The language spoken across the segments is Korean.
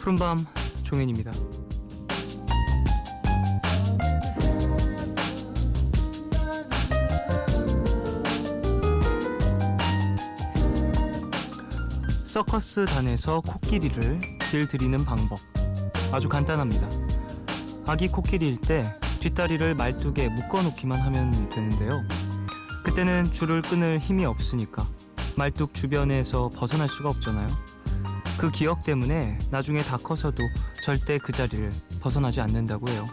푸른밤 종현입니다. 서커스단에서 코끼리를 길들이는 방법 아주 간단합니다. 아기 코끼리일 때 뒷다리를 말뚝에 묶어놓기만 하면 되는데요. 그때는 줄을 끊을 힘이 없으니까 말뚝 주변에서 벗어날 수가 없잖아요. 그 기억 때문에 나중에 다 커서도 절대 그 자리를 벗어나지 않는다고 해요.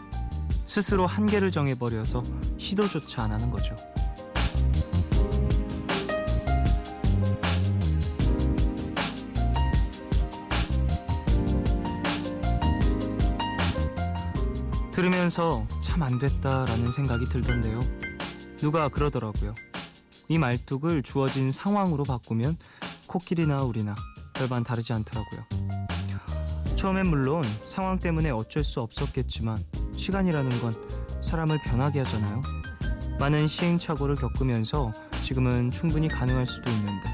스스로 한계를 정해버려서 시도조차 안 하는 거죠. 들으면서 참 안 됐다라는 생각이 들던데요. 누가 그러더라고요. 이 말뚝을 주어진 상황으로 바꾸면 코끼리나 우리나 별반 다르지 않더라고요. 처음엔 물론 상황 때문에 어쩔 수 없었겠지만 시간이라는 건 사람을 변하게 하잖아요. 많은 시행착오를 겪으면서 지금은 충분히 가능할 수도 있는데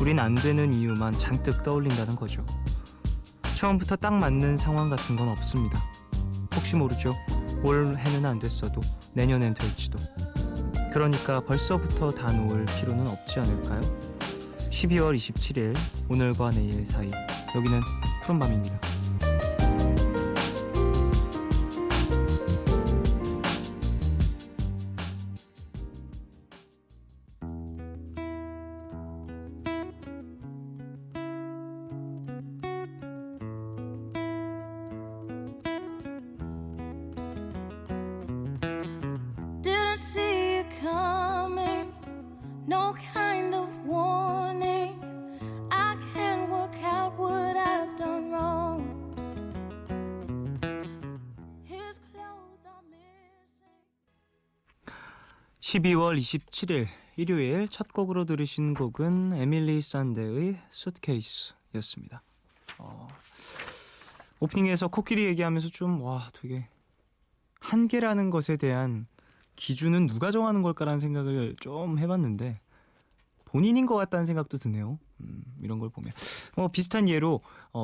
우린 안 되는 이유만 잔뜩 떠올린다는 거죠. 처음부터 딱 맞는 상황 같은 건 없습니다. 혹시 모르죠. 올해는 안 됐어도 내년엔 될지도. 그러니까 벌써부터 다 놓을 필요는 없지 않을까요? 12월 27일 오늘과 내일 사이 여기는 푸른밤입니다. Didn't see it coming, no kind of warning. I can't work out what I've done wrong. His clothes are missing. 12월 27일 일요일 첫 곡으로 들으신 곡은 에밀리 산데의 수트케이스였습니다. 오프닝에서 코끼리 얘기하면서 좀 되게 한계라는 것에 대한 기준은 누가 정하는 걸까라는 생각을 좀 해봤는데 본인인 것 같다는 생각도 드네요. 이런 걸 보면 비슷한 예로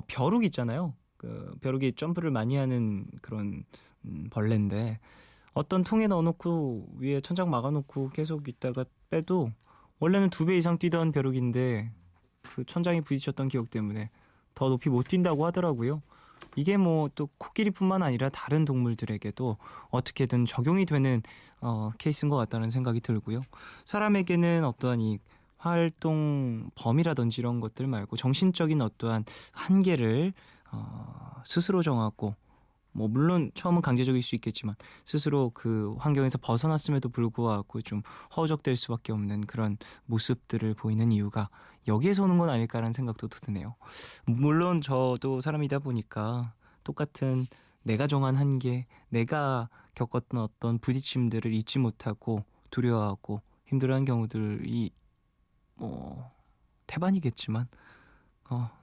벼룩 있잖아요. 그 벼룩이 점프를 많이 하는 그런 벌레인데 어떤 통에 넣어놓고 위에 천장 막아놓고 계속 있다가 빼도 원래는 2배 이상 뛰던 벼룩인데 그 천장에 부딪혔던 기억 때문에 더 높이 못 뛴다고 하더라고요. 이게 또 코끼리뿐만 아니라 다른 동물들에게도 어떻게든 적용이 되는 케이스인 것 같다는 생각이 들고요. 사람에게는 어떠한 이 활동 범위라든지 이런 것들 말고 정신적인 어떠한 한계를 스스로 정하고 물론 처음은 강제적일 수 있겠지만 스스로 그 환경에서 벗어났음에도 불구하고 좀 허우적될 수밖에 없는 그런 모습들을 보이는 이유가 여기에서 오는 건 아닐까라는 생각도 드네요. 물론 저도 사람이다 보니까 똑같은 내가 정한 한계, 내가 겪었던 어떤 부딪힘들을 잊지 못하고 두려워하고 힘들어하는 경우들이 태반이겠지만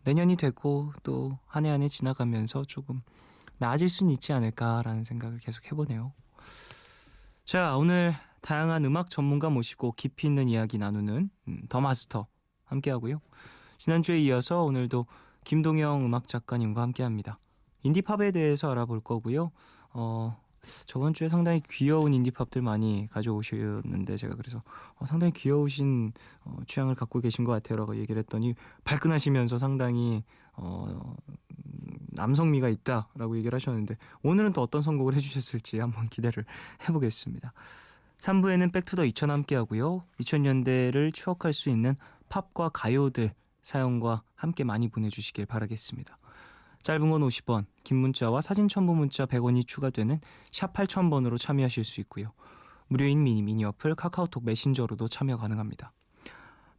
내년이 되고 또 한 해 한 해 지나가면서 조금 나아질 수는 있지 않을까라는 생각을 계속 해보네요. 자, 오늘 다양한 음악 전문가 모시고 깊이 있는 이야기 나누는 더 마스터 함께하고요. 지난주에 이어서 오늘도 김동영 음악 작가님과 함께합니다. 인디팝에 대해서 알아볼 거고요. 저번 주에 상당히 귀여운 인디팝들 많이 가져오셨는데 제가 그래서 상당히 귀여우신 취향을 갖고 계신 것 같아요 라고 얘기를 했더니 발끈하시면서 상당히 남성미가 있다라고 얘기를 하셨는데 오늘은 또 어떤 선곡을 해주셨을지 한번 기대를 해보겠습니다. 3부에는 백투더 2000 함께하고요. 2000년대를 추억할 수 있는 팝과 가요들 사연과 함께 많이 보내주시길 바라겠습니다. 짧은 건 50원, 긴 문자와 사진 첨부 문자 100원이 추가되는 샵 8000번으로 참여하실 수 있고요. 무료인 미니 어플 카카오톡 메신저로도 참여 가능합니다.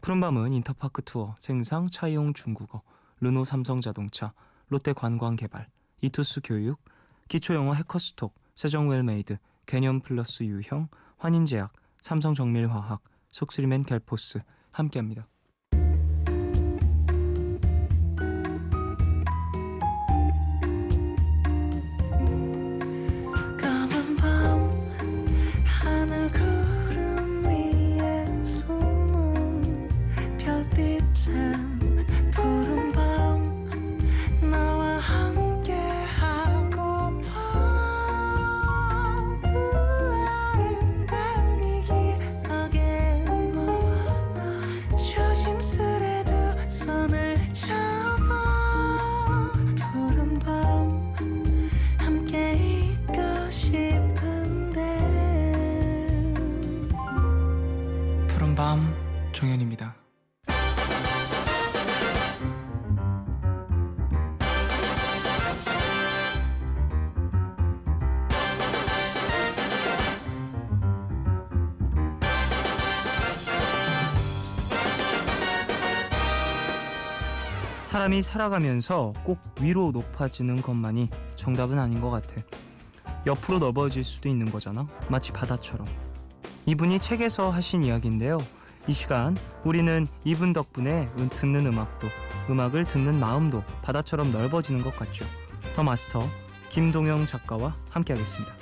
푸른밤은 인터파크 투어, 생상, 차이용 중국어, 르노 삼성자동차, 롯데관광개발, 이투스 교육, 기초영어 해커스톡, 세정웰메이드, 개념 플러스 유형, 환인제약, 삼성정밀화학, 속쓰리맨 갤포스 함께합니다. 푸른 밤 나와 함께 밤 종현입니다. 사람이 살아가면서 꼭 위로 높아지는 것만이 정답은 아닌 것 같아. 옆으로 넓어질 수도 있는 거잖아. 마치 바다처럼. 이분이 책에서 하신 이야기인데요. 이 시간 우리는 이분 덕분에 듣는 음악도, 음악을 듣는 마음도 바다처럼 넓어지는 것 같죠. 더 마스터 김동영 작가와 함께하겠습니다.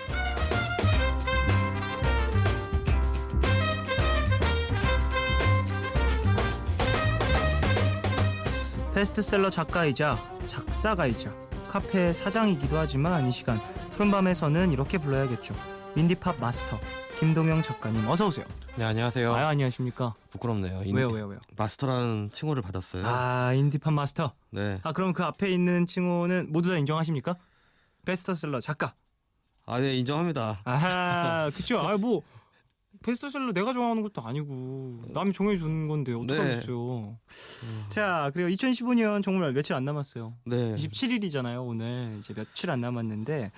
베스트셀러 작가이자 작사가이자 카페 사장이기도 하지만 이 시간 푸른밤에서는 이렇게 불러야겠죠. 인디팝 마스터 김동영 작가님 어서 오세요. 네, 안녕하세요. 안녕하십니까. 부끄럽네요. 왜요? 마스터라는 칭호를 받았어요. 인디팝 마스터. 네. 그럼 그 앞에 있는 칭호는 모두 다 인정하십니까? 베스트셀러 작가. 네, 인정합니다. 그쵸. 뭐 베스트셀러 내가 정하는 것도 아니고 남이 정해주는 건데 어떡하겠어요. 자, 그리고 2015년 정말 며칠 안 남았어요. 네. 27일이잖아요. 오늘 이제 며칠 안 남았는데 네.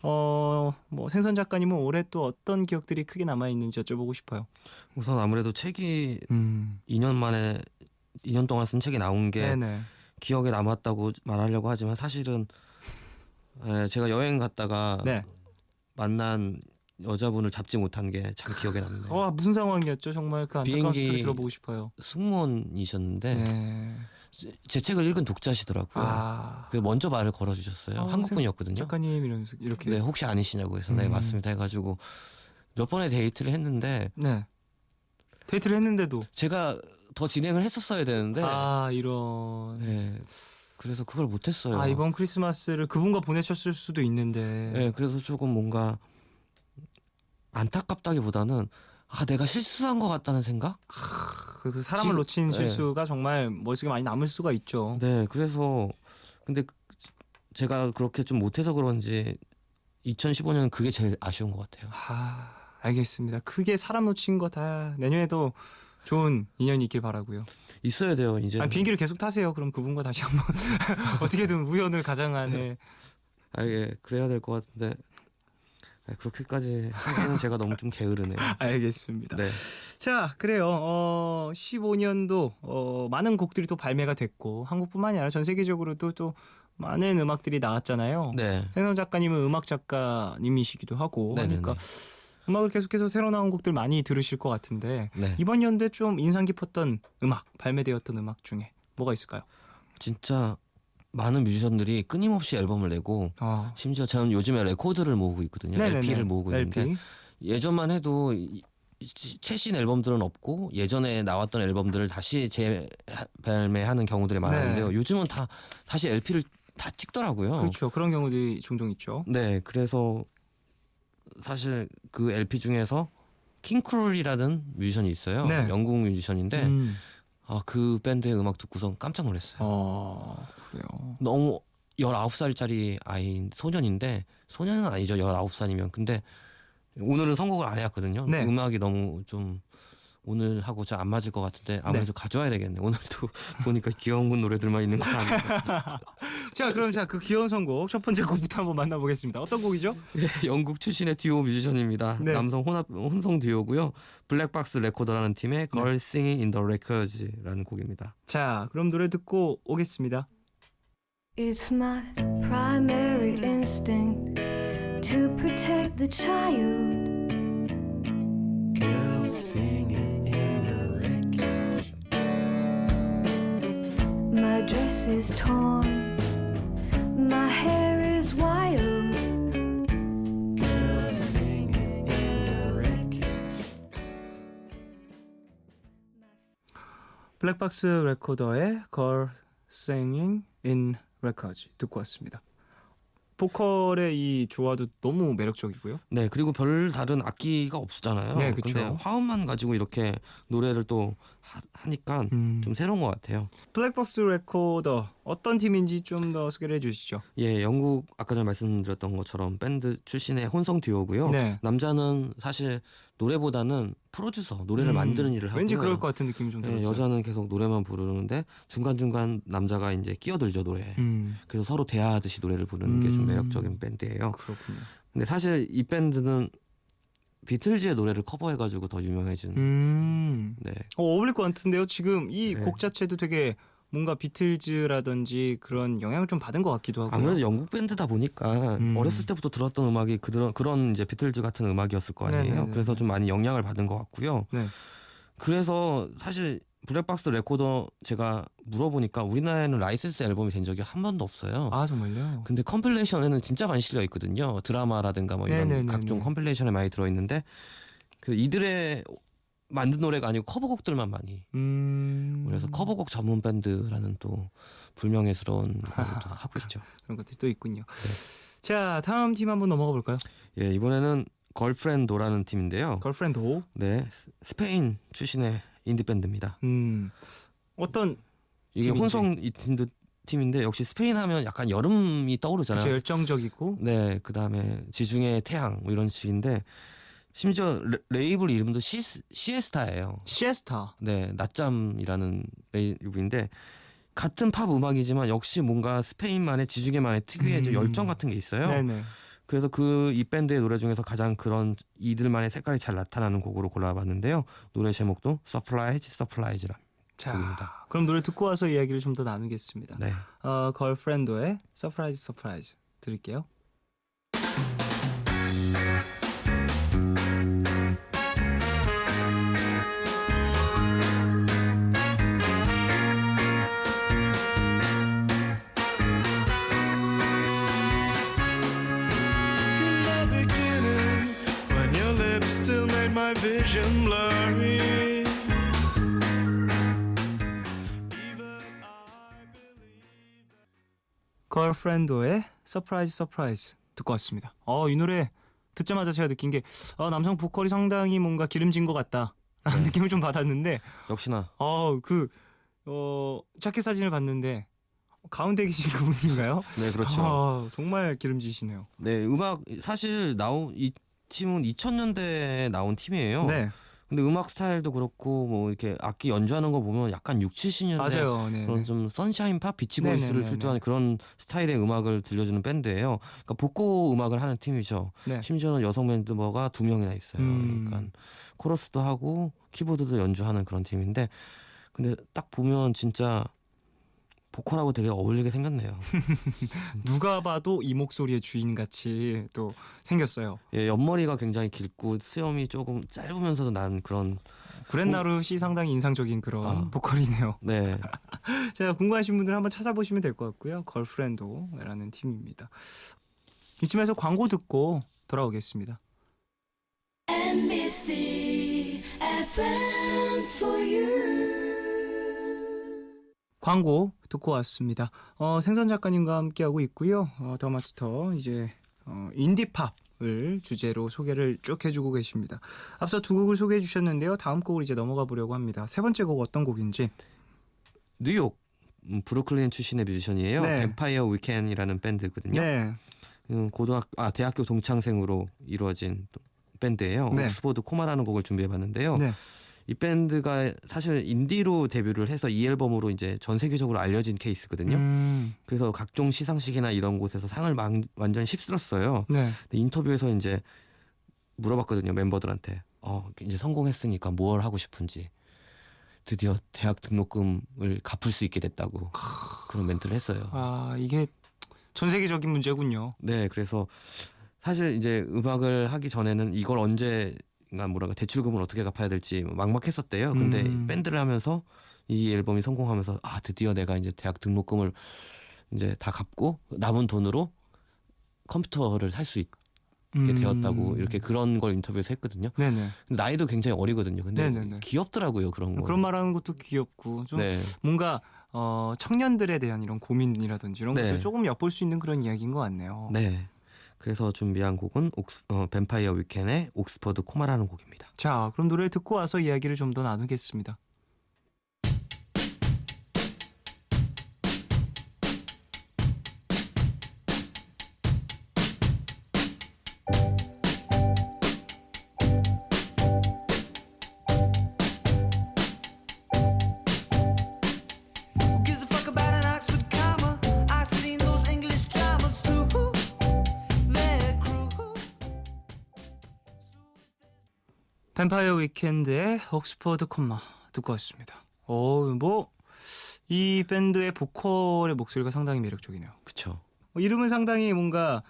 뭐 생선 작가님은 올해 또 어떤 기억들이 크게 남아 있는지 여쭤보고 싶어요. 우선 아무래도 책이 2년 동안 쓴 책이 나온 게 네네. 기억에 남았다고 말하려고 하지만 사실은 제가 여행 갔다가 네. 만난 여자분을 잡지 못한 게 참 기억에 남네요. 무슨 상황이었죠? 정말 그 안타까운 비행기 스토리 들어보고 싶어요. 승무원이셨는데 네. 제 책을 읽은 독자시더라고요. 그 먼저 말을 걸어주셨어요. 한국분이었거든요. 작가님 이러면서 이렇게. 네, 혹시 아니시냐고 해서 네, 맞습니다 해가지고 몇 번의 데이트를 했는데 네. 데이트를 했는데도 제가 더 진행을 했었어야 되는데 이런. 네, 그래서 그걸 못했어요. 이번 크리스마스를 그분과 보내셨을 수도 있는데. 네, 그래서 조금 뭔가 안타깝다기보다는 내가 실수한 것 같다는 생각? 그 사람을 놓친 실수가 정말 머릿속에 많이 남을 수가 있죠. 네, 그래서 근데 제가 그렇게 좀 못해서 그런지 2015년은 그게 제일 아쉬운 것 같아요. 알겠습니다. 크게 사람 놓친 거 다 내년에도 좋은 인연이 있길 바라고요. 있어야 돼요, 이제. 비행기를 계속 타세요. 그럼 그분과 다시 한번 어떻게든 우연을 가장하네. 예, 그래야 될 것 같은데 그렇게까지 하기는 제가 너무 좀 게으르네요. 알겠습니다. 네. 자, 그래요. 15년도 많은 곡들이 또 발매가 됐고 한국뿐만이 아니라 전 세계적으로도 또 많은 음악들이 나왔잖아요. 네. 생선 작가님은 음악 작가님이시기도 하고 네네네. 하니까 음악을 계속해서 새로 나온 곡들 많이 들으실 것 같은데 네. 이번 연도에 좀 인상 깊었던 음악, 발매되었던 음악 중에 뭐가 있을까요? 진짜 많은 뮤지션들이 끊임없이 앨범을 내고 심지어 저는 요즘에 레코드를 모으고 있거든요. 네네네. LP를 모으고 있는데 LP. 예전만 해도 최신 앨범들은 없고 예전에 나왔던 앨범들을 다시 재발매하는 경우들이 많았는데요. 요즘은 다시 LP를 다 찍더라고요. 그렇죠. 그런 경우들이 종종 있죠. 네, 그래서 사실 그 LP 중에서 킹크롤이라는 뮤지션이 있어요. 네. 영국 뮤지션인데 그 밴드의 음악 듣고서 깜짝 놀랐어요. 그래요. 너무 19살짜리 소년인데 소년은 아니죠. 19살이면. 근데 오늘은 선곡을 안 해왔거든요. 네. 음악이 너무 좀 오늘하고 좀 안 맞을 것 같은데 아무래도 가져와야 되겠네. 오늘도 보니까 귀여운 노래들만 있는 거 아니에요. 자, 그럼 그 귀여운 선곡 첫 번째 곡부터 한번 만나보겠습니다. 어떤 곡이죠? 영국 출신의 듀오 뮤지션입니다. 네. 남성 혼성 듀오고요. 블랙박스 레코더라는 팀의 Girl Singing in the Records라는 곡입니다. 자, 그럼 노래 듣고 오겠습니다. It's my primary instinct to protect the child. Girl singing in the wreckage. My dress is torn, my hair is wild. Girl singing in the wreckage. 블랙박스 레코더의 Girl Singing in Records 듣고 왔습니다. 보컬의 이 조화도 너무 매력적이고요. 네, 그리고 별 다른 악기가 없잖아요. 네, 그쵸. 근데 화음만 가지고 이렇게 노래를 또 하니까 좀 새로운 것 같아요. 블랙박스 레코더 어떤 팀인지 좀 더 소개를 해주시죠. 예, 영국 아까 전에 말씀드렸던 것처럼 밴드 출신의 혼성 듀오고요. 네. 남자는 사실 노래보다는 프로듀서, 노래를 만드는 일을 하고요. 왠지 그럴 것 같은 느낌이 좀 네, 들었어요. 여자는 계속 노래만 부르는데 중간중간 남자가 이제 끼어들죠, 노래에. 그래서 서로 대화하듯이 노래를 부르는 게 좀 매력적인 밴드예요. 그렇군요. 근데 사실 이 밴드는 비틀즈의 노래를 커버해가지고 더 유명해진. 네. 어울릴 것 같은데요. 지금 이 네. 곡 자체도 되게 뭔가 비틀즈라든지 그런 영향을 좀 받은 것 같기도 하고요. 아무래도 영국 밴드다 보니까 어렸을 때부터 들었던 음악이 그런 이제 비틀즈 같은 음악이었을 거 아니에요. 네네네네. 그래서 좀 많이 영향을 받은 것 같고요. 네. 그래서 사실 블랙박스 레코더 제가 물어보니까 우리나라에는 라이센스 앨범이 된 적이 한 번도 없어요. 아 정말요? 근데 컴필레이션에는 진짜 많이 실려 있거든요. 드라마라든가 뭐 이런 네네네네. 각종 컴필레이션에 많이 들어 있는데 그 이들의 만든 노래가 아니고 커버곡들만 많이. 그래서 커버곡 전문 밴드라는 또 불명예스러운 것도 하고 있죠. 그런 것들이 또 있군요. 자 다음 팀 한번 넘어가 볼까요? 예, 이번에는 걸프렌도라는 팀인데요. 걸프렌드. 네, 스페인 출신의 인디 밴드입니다. 어떤 이게 팀인지. 혼성 팀인데 역시 스페인 하면 약간 여름이 떠오르잖아요. 그쵸, 열정적이고 네, 그 다음에 지중해 태양 뭐 이런 식인데 심지어 레이블 이름도 시에스타예요. 시에스타. 네, 낮잠이라는 레이블인데 같은 팝 음악이지만 역시 뭔가 스페인만의 지중해만의 특유의 좀 열정 같은 게 있어요. 네네. 그래서 이 밴드의 노래 중에서 가장 그런 이들만의 색깔이 잘 나타나는 곡으로 골라봤는데요. 노래 제목도 서프라이즈라. 자 곡입니다. 그럼 노래 듣고 와서 이야기를 좀 더 나누겠습니다. 네. 걸프렌도의 서프라이즈 들을게요. In the beginning, when your lips still made my vision blurry. 걸프렌도의 서프라이즈 듣고 왔습니다. 이 노래 듣자마자 제가 느낀 게 남성 보컬이 상당히 뭔가 기름진 것 같다라는 느낌을 좀 받았는데 역시나 자켓 사진을 봤는데 가운데 계신 그분인가요? 네, 그렇죠. 정말 기름지시네요. 네, 음악 사실 이 팀은 2000년대에 나온 팀이에요. 네, 근데 음악 스타일도 그렇고 뭐 이렇게 악기 연주하는 거 보면 약간 6, 70년대 맞아요. 네. 그런 좀 선샤인 팝, 비치 보이스를 네네네네. 필두한 그런 스타일의 음악을 들려주는 밴드예요. 그러니까 복고 음악을 하는 팀이죠. 네. 심지어는 여성 멤버가 2명이나 있어요. 그러니까 코러스도 하고 키보드도 연주하는 그런 팀인데 근데 딱 보면 진짜 보컬하고 되게 어울리게 생겼네요. 누가 봐도 이 목소리의 주인같이 또 생겼어요. 예, 옆머리가 굉장히 길고 수염이 조금 짧으면서도 난 그런 구렛나룻이 상당히 인상적인 그런 보컬이네요. 네. 제가 궁금하신 분들 한번 찾아보시면 될 것 같고요. 걸프렌도라는 팀입니다. 이쯤에서 광고 듣고 돌아오겠습니다. NBC FM for you. 광고 듣고 왔습니다. 생선 작가님과 함께하고 있고요. 더 마스터 이제 인디팝을 주제로 소개를 쭉 해주고 계십니다. 앞서 두 곡을 소개해 주셨는데요. 다음 곡을 이제 넘어가 보려고 합니다. 세 번째 곡 어떤 곡인지. 뉴욕 브루클린 출신의 뮤지션이에요. 네. 뱀파이어 위켄이라는 밴드거든요. 네. 대학교 동창생으로 이루어진 밴드예요. 네. 옥스포드 코마라는 곡을 준비해봤는데요. 네. 이 밴드가 사실 인디로 데뷔를 해서 이 앨범으로 이제 전 세계적으로 알려진 케이스거든요. 그래서 각종 시상식이나 이런 곳에서 상을 완전히 휩쓸었어요. 네. 근데 인터뷰에서 이제 물어봤거든요, 멤버들한테. 이제 성공했으니까 뭘 하고 싶은지. 드디어 대학 등록금을 갚을 수 있게 됐다고 그런 멘트를 했어요. 이게 전 세계적인 문제군요. 네, 그래서 사실 이제 음악을 하기 전에는 이걸 언제 대출금을 어떻게 갚아야 될지 막막했었대요. 근데 밴드를 하면서 이 앨범이 성공하면서 드디어 내가 이제 대학 등록금을 이제 다 갚고 남은 돈으로 컴퓨터를 살 수 있게 되었다고 이렇게 그런 걸 인터뷰에서 했거든요. 네네. 근데 나이도 굉장히 어리거든요. 근데 네네네. 귀엽더라고요, 그런 거. 그런 말하는 것도 귀엽고 좀 네. 뭔가 청년들에 대한 이런 고민이라든지 이런 네. 것도 조금 엿볼 수 있는 그런 이야기인 것 같네요. 네. 그래서 준비한 곡은 뱀파이어 위켄의 옥스퍼드 코마라는 곡입니다. 자, 그럼 노래 듣고 와서 이야기를 좀 더 나누겠습니다. 뱀파이어 위켄드의 옥스퍼드 콤마 듣고 왔습니다. 이 밴드의 보컬의 목소리가 상당히 매력적이네요. 그쵸. 이름은 상당히 뭔가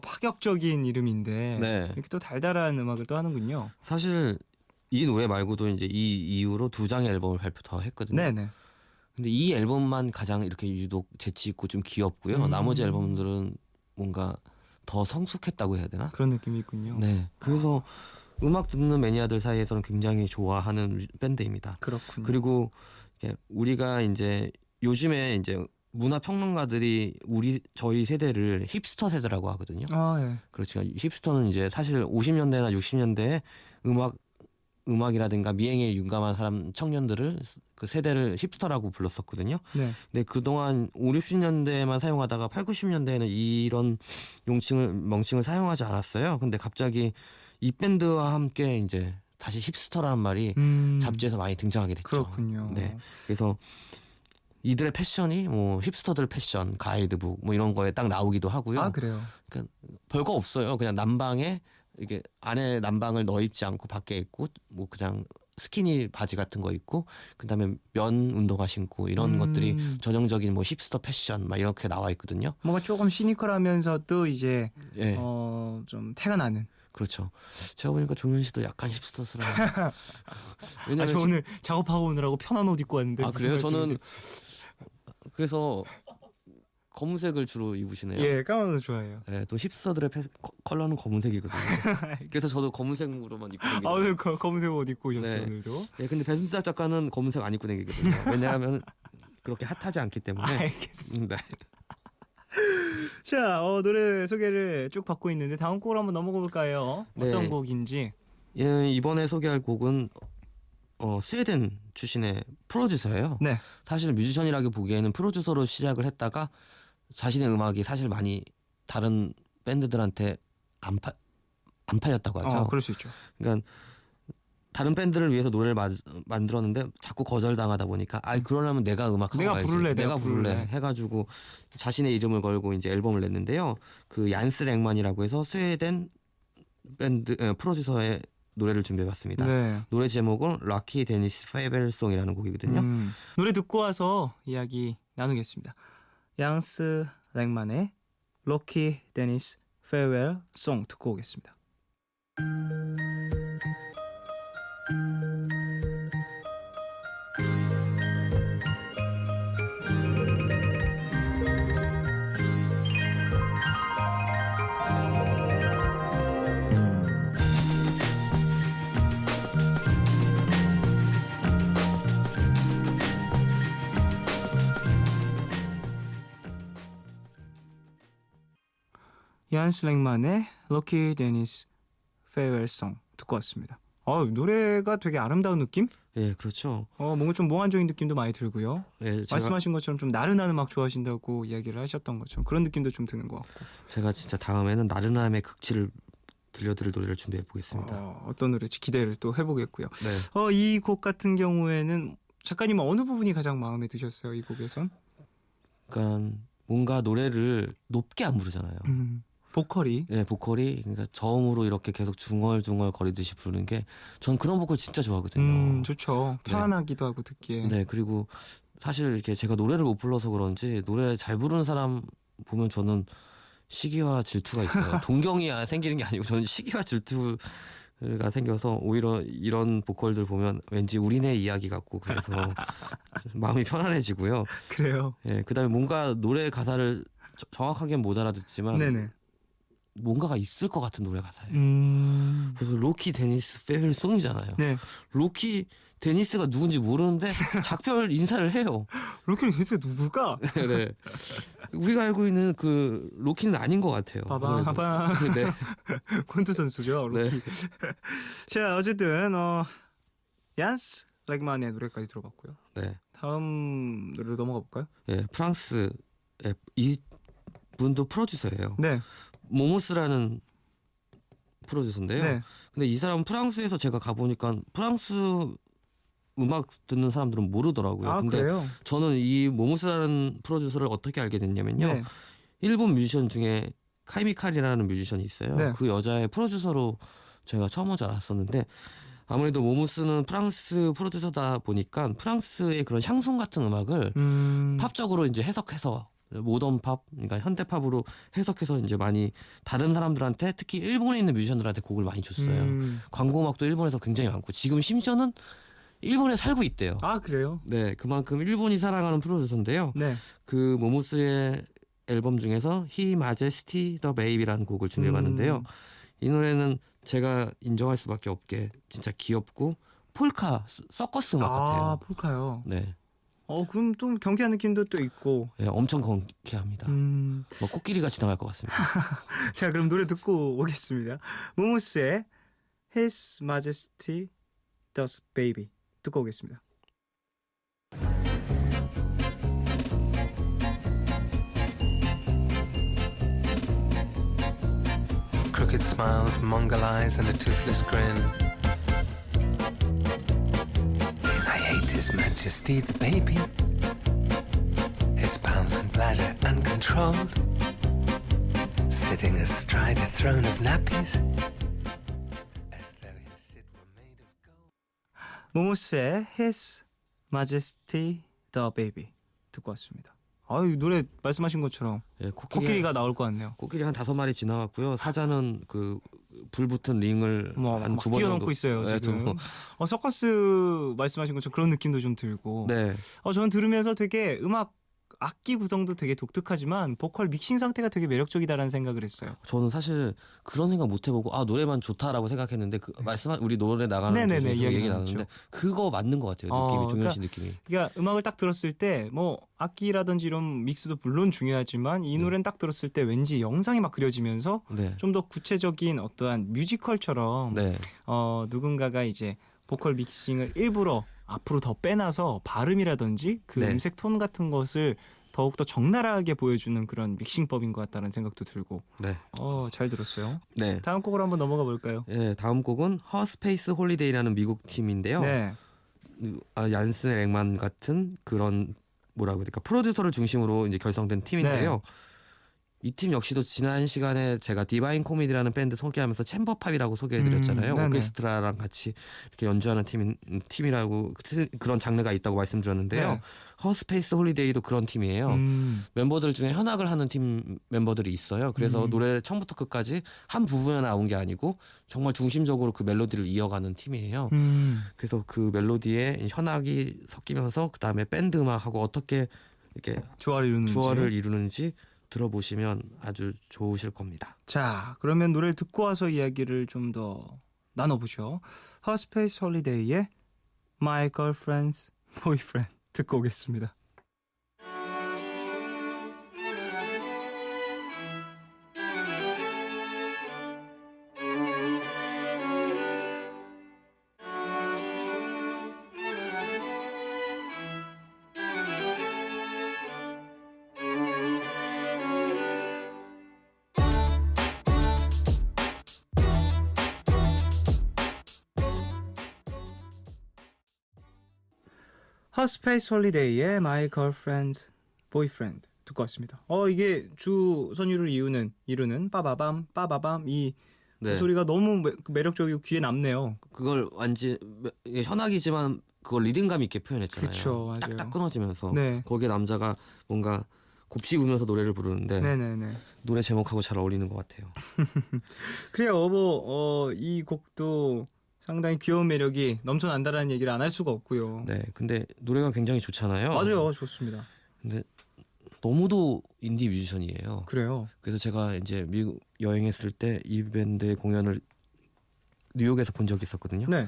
파격적인 이름인데 네. 이렇게 또 달달한 음악을 또 하는군요. 사실 이 노래 말고도 이제 이 이후로 2장의 앨범을 발표 더 했거든요. 네네. 근데 이 앨범만 가장 이렇게 유독 재치 있고 좀 귀엽고요. 나머지 앨범들은 뭔가 더 성숙했다고 해야 되나? 그런 느낌이 있군요. 네. 그래서 음악 듣는 매니아들 사이에서는 굉장히 좋아하는 밴드입니다. 그렇군요. 그리고 이제 우리가 이제 요즘에 이제 문화 평론가들이 저희 세대를 힙스터 세대라고 하거든요. 예. 그렇죠. 힙스터는 이제 사실 50년대나 60년대에 음악이라든가 미행에 윤감한 사람 청년들을 그 세대를 힙스터라고 불렀었거든요. 네. 근데 그동안 5, 60년대에만 사용하다가 8, 90년대에는 이런 명칭을 사용하지 않았어요. 근데 갑자기 이 밴드와 함께 이제 다시 힙스터라는 말이 잡지에서 많이 등장하게 됐죠. 그렇군요. 네. 그래서 이들의 패션이 뭐 힙스터들 패션, 가이드북 뭐 이런 거에 딱 나오기도 하고요. 아, 그래요. 그러니까 별거 없어요. 그냥 난방에 이게 안에 난방을 넣어 입지 않고 밖에 입고 뭐 그냥 스키니 바지 같은 거 입고 그다음에 면 운동화 신고 이런 것들이 전형적인 뭐 힙스터 패션 막 이렇게 나와 있거든요. 뭔가 조금 시니컬하면서도 이제 예. 좀 태가 나는. 그렇죠. 제가 보니까 종현 씨도 약간 힙스터스러워. 왜냐면 저 오늘 작업하고 오느라고 편한 옷 입고 왔는데. 아 무슨 그래요? 저는 말씀이세요? 그래서 검은색을 주로 입으시네요. 예, 까만 옷 좋아해요. 네, 또 힙스터들의 컬러는 검은색이거든요. 그래서 저도 검은색으로만 입고 다니거든요. 오늘 검은색 옷 입고 오셨어요. 네. 오늘도. 네, 근데 배순탁 작가는 검은색 안 입고 다니거든요. 왜냐하면 그렇게 핫하지 않기 때문에. 알겠습니다. 네. 자, 노래 소개를 쭉 받고 있는데 다음 곡으로 한번 넘어가 볼까요? 어떤 네. 곡인지. 예, 이번에 소개할 곡은 스웨덴 출신의 프로듀서예요. 네. 사실 뮤지션이라고 보기에는 프로듀서로 시작을 했다가 자신의 음악이 사실 많이 다른 밴드들한테 안 팔렸다고 하죠. 그럴 수 있죠. 그러니까 다른 밴드를 위해서 노래를 만들었는데 자꾸 거절당하다 보니까 그러려면 내가 음악하고 내가 가야지. 부를래, 내가 내가 부를래 부를래. 해가지고 자신의 이름을 걸고 이제 앨범을 냈는데요. 그 얀스 랭만이라고 해서 스웨덴 밴드 프로듀서의 노래를 준비해봤습니다. 네. 노래 제목은 럭키 데니스 페벨송이라는 곡이거든요. 노래 듣고 와서 이야기 나누겠습니다. 양스 랭만의 럭키 데니스 페어웰 송 듣고 오겠습니다. 얀스 랭만의 럭키 데니스 페어웰 송 듣고 왔습니다. 노래가 되게 아름다운 느낌? 예, 그렇죠. 뭔가 좀 몽환적인 느낌도 많이 들고요. 예, 말씀하신 것처럼 좀 나른한 음악 좋아하신다고 이야기를 하셨던 것처럼 그런 느낌도 좀 드는 것 같고. 제가 진짜 다음에는 나른함의 극치를 들려드릴 노래를 준비해 보겠습니다. 어떤 노래인지 기대를 또 해보겠고요. 네. 이 곡 같은 경우에는 작가님은 어느 부분이 가장 마음에 드셨어요? 이 곡에선? 그러니까 뭔가 노래를 높게 안 부르잖아요. 보컬이. 예, 보컬이 그러니까 저음으로 이렇게 계속 중얼중얼 거리듯이 부르는 게 전 그런 보컬 진짜 좋아하거든요. 좋죠. 네. 편안하기도 하고 듣기에. 네, 그리고 사실 이렇게 제가 노래를 못 불러서 그런지 노래 잘 부르는 사람 보면 저는 시기와 질투가 있어요. 동경이 생기는 게 아니고 저는 시기와 질투가 생겨서 오히려 이런 보컬들 보면 왠지 우리네 이야기 같고 그래서 마음이 편안해지고요. 그래요. 예, 그다음에 뭔가 노래 가사를 정확하게 못 알아듣지만 네네. 뭔가가 있을 것 같은 노래 가사예요. 그래서 로키 데니스 페벨 송이잖아요. 네. 로키 데니스가 누군지 모르는데 작별 인사를 해요. 로키 데니스가 누굴까? 네. 우리가 알고 있는 그 로키는 아닌 것 같아요. 바바바. 네. 콘트 선수죠. 로키. 네. 자, 어쨌든 얀스 렉만의 노래까지 들어봤고요. 네. 다음 노래로 넘어가 볼까요? 예, 프랑스 이 분도 프로듀서예요. 네. 모모스라는 프로듀서인데요. 네. 근데 이 사람은 프랑스에서 제가 가보니까 프랑스 음악 듣는 사람들은 모르더라고요. 근데 그래요? 저는 이 모모스라는 프로듀서를 어떻게 알게 됐냐면요. 네. 일본 뮤지션 중에 카이미칼이라는 뮤지션이 있어요. 네. 그 여자의 프로듀서로 제가 처음 먼저 알았었는데 아무래도 모무스는 프랑스 프로듀서다 보니까 프랑스의 그런 샹송 같은 음악을 팝적으로 이제 해석해서 모던 팝, 그러니까 현대 팝으로 해석해서 이제 많이 다른 사람들한테 특히 일본에 있는 뮤지션들한테 곡을 많이 줬어요. 광고 음악도 일본에서 굉장히 많고 지금 심지어는 일본에 살고 있대요. 아 그래요? 네, 그만큼 일본이 사랑하는 프로듀서인데요. 네. 그 모무스의 앨범 중에서 He Majesty the Baby라는 곡을 준비해봤는데요. 이 노래는 제가 인정할 수밖에 없게 진짜 귀엽고 폴카 서커스 음악 아 같아요. 폴카요. 네, 그럼 좀 경쾌한 느낌도 또 있고. 네, 엄청 경쾌합니다. 뭐 코끼리가 지나갈 것 같습니다. 자 그럼 노래 듣고 오겠습니다. 모모스의 His Majesty Does Baby 듣고 오겠습니다. Crooked smiles, mongol eyes, and a toothless grin. I hate His Majesty the baby. His bounce and pleasure uncontrolled. Sitting astride a throne of nappies. As though his shit were made of gold. 모모스의 His Majesty the Baby 듣고 왔습니다. 이 노래 말씀하신 것처럼 네, 코끼리가 나올 것 같네요. 코끼리 한 5마리 지나갔고요. 사자는 그 불 붙은 링을 한 막 2번 정도 뛰어넘고 있어요 네, 지금. 서커스 말씀하신 것처럼 그런 느낌도 좀 들고. 네, 저는 들으면서 되게 음악 악기 구성도 되게 독특하지만 보컬 믹싱 상태가 되게 매력적이다라는 생각을 했어요. 저는 사실 그런 생각 못 해보고 노래만 좋다라고 생각했는데 그 말씀한 우리 노래 나가는 네네네, 도중에 이야기 얘기 나눴죠. 나눴는데 그거 맞는 것 같아요. 느낌이 종현 씨 느낌이. 그러니까 음악을 딱 들었을 때 뭐 악기라든지 이런 믹스도 물론 중요하지만 이 노래는 딱 들었을 때 왠지 영상이 막 그려지면서 네, 좀 더 구체적인 어떠한 뮤지컬처럼 네, 누군가가 이제 보컬 믹싱을 일부러 앞으로 더 빼놔서 발음이라든지 그 네. 음색 톤 같은 것을 더욱더 적나라하게 보여주는 그런 믹싱법인 것 같다는 생각도 들고. 네, 잘 들었어요. 네. 다음 곡으로 한번 넘어가 볼까요? 예, 다음 곡은 허스페이스 홀리데이라는 미국 팀인데요. 네. 얀슨 랭만 같은 그런 뭐라고 해야 될까 프로듀서를 중심으로 이제 결성된 팀인데요. 네. 이 팀 역시도 지난 시간에 제가 디바인 코미디라는 밴드 소개하면서 챔버팝이라고 소개해드렸잖아요. 네네. 오케스트라랑 같이 이렇게 연주하는 팀이라고 그런 장르가 있다고 말씀드렸는데요. 네. 허스페이스 홀리데이도 그런 팀이에요. 멤버들 중에 현악을 하는 팀 멤버들이 있어요. 그래서 노래 처음부터 끝까지 한 부분에 나온 게 아니고 정말 중심적으로 그 멜로디를 이어가는 팀이에요. 그래서 그 멜로디에 현악이 섞이면서 그 다음에 밴드 음악하고 어떻게 이렇게 조화를 이루는지 들어보시면 아주 좋으실 겁니다. 자, 그러면 노래를 듣고 와서 이야기를 좀 더 나눠보죠. 허스페이스 홀리데이의 My Girlfriend's Boyfriend 듣고 오겠습니다. 허스페이스 홀리데이의 My Girlfriend's Boyfriend 듣고 왔습니다. 이게 주 선율을 이루는 빠바밤 빠바밤 이 네. 소리가 너무 매력적이고 귀에 남네요. 그걸 현악이지만 그걸 리듬감 있게 표현했잖아요. 그쵸, 맞아요. 딱딱 끊어지면서 네. 거기에 남자가 뭔가 곱씹으면서 노래를 부르는데 네네네. 노래 제목하고 잘 어울리는 것 같아요. 그래요. 이 곡도 상당히 귀여운 매력이 넘쳐난다라는 얘기를 안 할 수가 없고요. 네, 근데 노래가 굉장히 좋잖아요. 맞아요, 좋습니다. 근데 너무도 인디 뮤지션이에요. 그래요. 그래서 제가 이제 미국 여행했을 때 이 밴드의 공연을 뉴욕에서 본 적이 있었거든요. 네.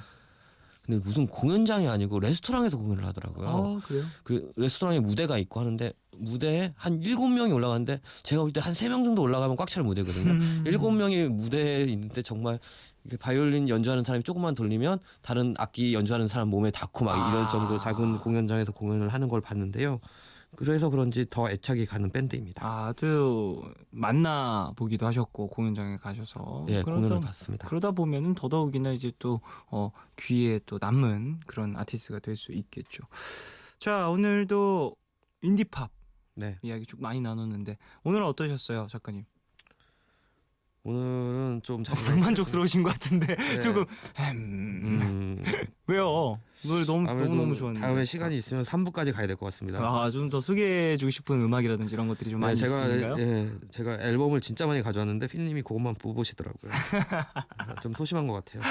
근데 무슨 공연장이 아니고 레스토랑에서 공연을 하더라고요. 그래요? 그 레스토랑에 무대가 있고 하는데 무대에 한 7명이 올라가는데 제가 볼 때 한 3명 정도 올라가면 꽉 찰 무대거든요. 7명이 무대에 있는데 정말 이렇게 바이올린 연주하는 사람이 조금만 돌리면 다른 악기 연주하는 사람 몸에 닿고 막 이럴 정도 작은 공연장에서 공연을 하는 걸 봤는데요. 그래서 그런지 더 애착이 가는 밴드입니다. 또 만나 보기도 하셨고 공연장에 가셔서. 예, 공연을 봤습니다. 그러다 보면은 더더욱이나 이제 또 귀에 또 남는 그런 아티스트가 될 수 있겠죠. 자, 오늘도 인디팝. 네. 네. 이야기 쭉 이야기 쭉 많이 나눴는데 오늘은 어떠셨어요, 작가님? 오늘은 좀 불만족스러우신 것 같은데 네. 조금 왜요? 노래 아무래도 너무 좋았는데. 다음에 시간이 있으면 3부까지 가야 될 것 같습니다. 좀 더 소개해주고 싶은 음악이라든지 이런 것들이 좀 많이 있으신가요? 제가 앨범을 진짜 많이 가져왔는데 피디님이 그것만 뽑으시더라고요. 좀 소심한 것 같아요.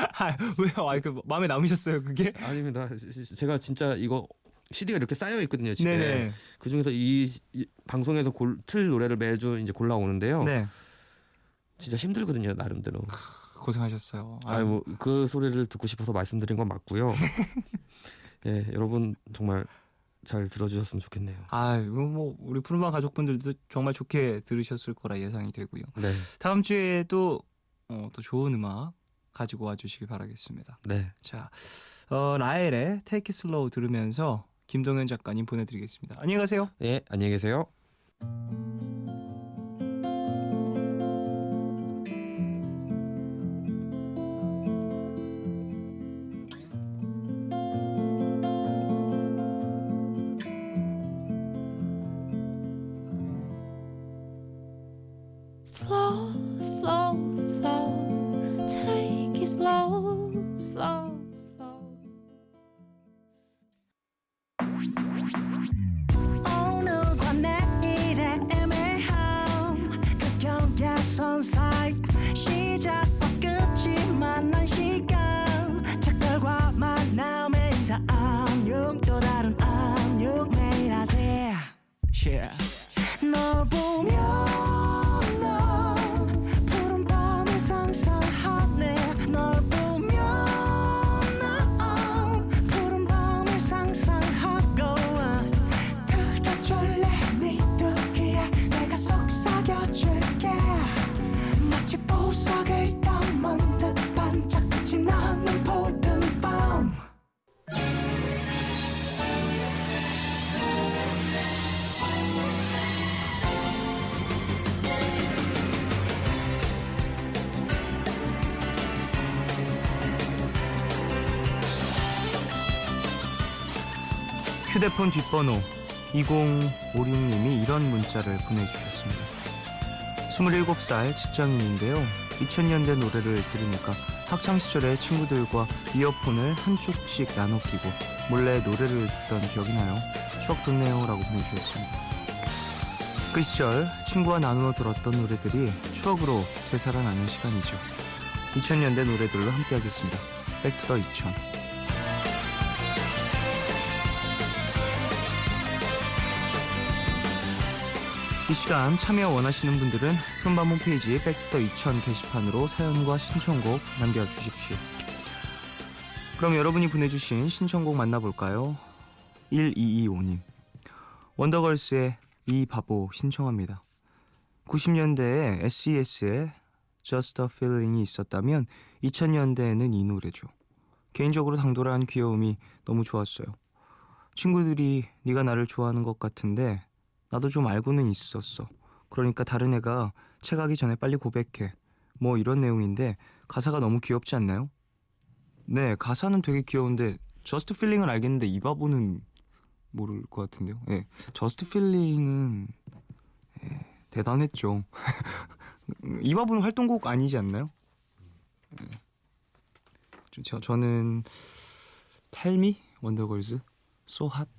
왜요? 그 마음에 남으셨어요 그게? 아닙니다. 제가 진짜 이거 CD가 이렇게 쌓여 있거든요 집에. 네네. 그 중에서 이 방송에서 틀 노래를 매주 이제 골라오는데요. 네. 진짜 힘들거든요 나름대로. 고생하셨어요. 뭐 그 소리를 듣고 싶어서 말씀드린 건 맞고요. 예, 여러분 정말 잘 들어주셨으면 좋겠네요. 이거 뭐 우리 푸른밤 가족분들도 정말 좋게 들으셨을 거라 예상이 되고요. 네, 다음 주에도 또 좋은 음악 가지고 와주시기 바라겠습니다. 네. 자, 라엘의 Take It Slow 들으면서 김동현 작가님 보내드리겠습니다. 안녕히 가세요. 예, 안녕히 계세요. Slow, slow, slow. Take it slow, slow, slow. 오늘과 내일의 애매함 그 경계선 사이 시작과 끝이 만난 시간 작별과 만남의 인사 안녕 또 다른 안녕 매일 하지 널 보면 넌 푸른 밤을 상상하네 널 보면 넌 푸른 밤을 상상하고 들어줄래 네 두기에 내가 속삭여줄게 마치 보석을 담은 듯 반짝빛이 나는 푸른 밤 휴대폰 뒷번호 2056님이 이런 문자를 보내주셨습니다. 27살 직장인인데요. 2000년대 노래를 들으니까 학창시절에 친구들과 이어폰을 한쪽씩 나눠 끼고 몰래 노래를 듣던 기억이 나요. 추억 돋네요 라고 보내주셨습니다. 그 시절 친구와 나누어 들었던 노래들이 추억으로 되살아나는 시간이죠. 2000년대 노래들로 함께 하겠습니다. 백투더 2000. 이 시간 참여 원하시는 분들은 푸른밤 홈페이지 백투더 2000 게시판으로 사연과 신청곡 남겨주십시오. 그럼 여러분이 보내주신 신청곡 만나볼까요? 1225님 원더걸스의 이 바보 신청합니다. 90년대에 SES의 Just a Feeling이 있었다면 2000년대에는 이 노래죠. 개인적으로 당돌한 귀여움이 너무 좋았어요. 친구들이 네가 나를 좋아하는 것 같은데 나도 좀 알고는 있었어. 그러니까 다른 애가 채 가기 전에 빨리 고백해. 뭐 이런 내용인데 가사가 너무 귀엽지 않나요? 네, 가사는 되게 귀여운데 Just Feeling을 알겠는데 이 바보는 모를 것 같은데요. 네, Just Feeling은 대단했죠. 이 바보는 활동곡 아니지 않나요? 네. 저는 Tell Me, 원더걸스, So Hot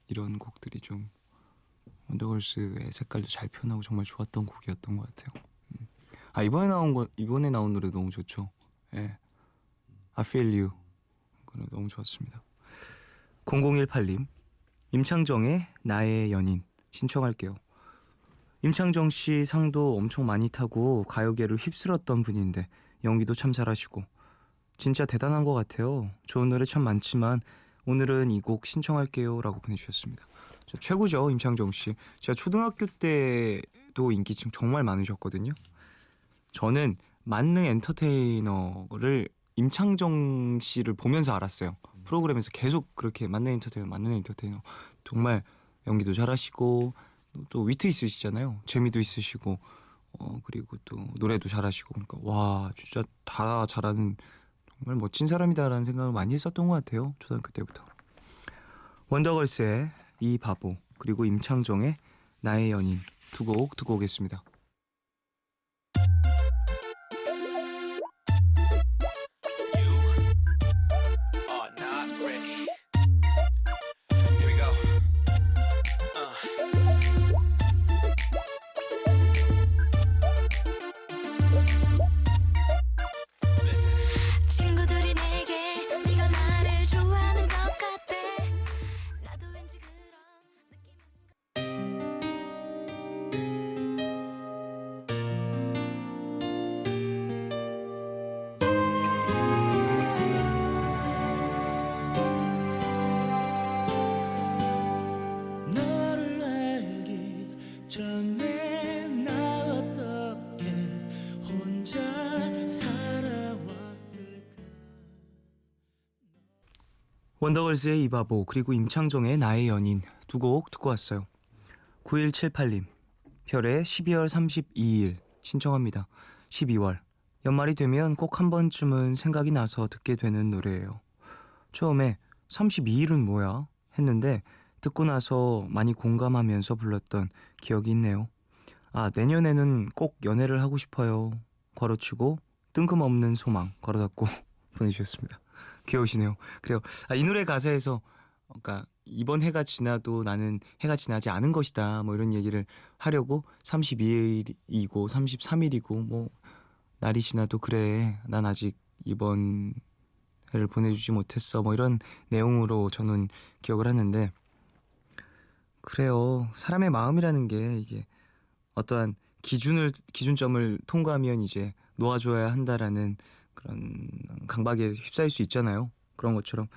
이런 곡들이 좀 원더걸스의 색깔도 잘 표현하고 정말 좋았던 곡이었던 것 같아요. 이번에 나온 노래 너무 좋죠. 예, I Feel You 너무 좋았습니다. 0018님 임창정의 나의 연인 신청할게요. 임창정 씨 상도 엄청 많이 타고 가요계를 휩쓸었던 분인데 연기도 참 잘하시고 진짜 대단한 것 같아요. 좋은 노래 참 많지만 오늘은 이 곡 신청할게요 라고 보내주셨습니다. 최고죠 임창정 씨. 제가 초등학교 때도 인기 정말 많으셨거든요. 저는 만능 엔터테이너를 임창정 씨를 보면서 알았어요. 프로그램에서 계속 그렇게 만능 엔터테이너 정말 연기도 잘하시고 또 위트 있으시잖아요. 재미도 있으시고 그리고 또 노래도 잘하시고 그러니까 와 진짜 다 잘하는 정말 멋진 사람이다라는 생각을 많이 했었던 것 같아요. 초등학교 때부터. 원더걸스의 이 바보 그리고 임창정의 나의 연인 두 곡 듣고 오겠습니다. 원더걸스의 이바보 그리고 임창정의 나의 연인 두 곡 듣고 왔어요. 9178님 별의 12월 32일 신청합니다. 12월 연말이 되면 꼭 한 번쯤은 생각이 나서 듣게 되는 노래예요. 처음에 32일은 뭐야? 했는데 듣고 나서 많이 공감하면서 불렀던 기억이 있네요. 아, 내년에는 꼭 연애를 하고 싶어요. 괄호치고 뜬금없는 소망 걸어 닫고 보내주셨습니다. 귀여우시네요. 그래요. 아, 이 노래 가사에서 그러니까 이번 해가 지나도 나는 해가 지나지 않은 것이다. 뭐 이런 얘기를 하려고 32일이고 33일이고 뭐 날이 지나도 그래. 난 아직 이번 해를 보내주지 못했어. 뭐 이런 내용으로 저는 기억을 하는데 그래요. 사람의 마음이라는 게 이게 어떠한 기준점을 통과하면 이제 놓아줘야 한다라는 그런 강박에 휩싸일 수 있잖아요. 그런 것처럼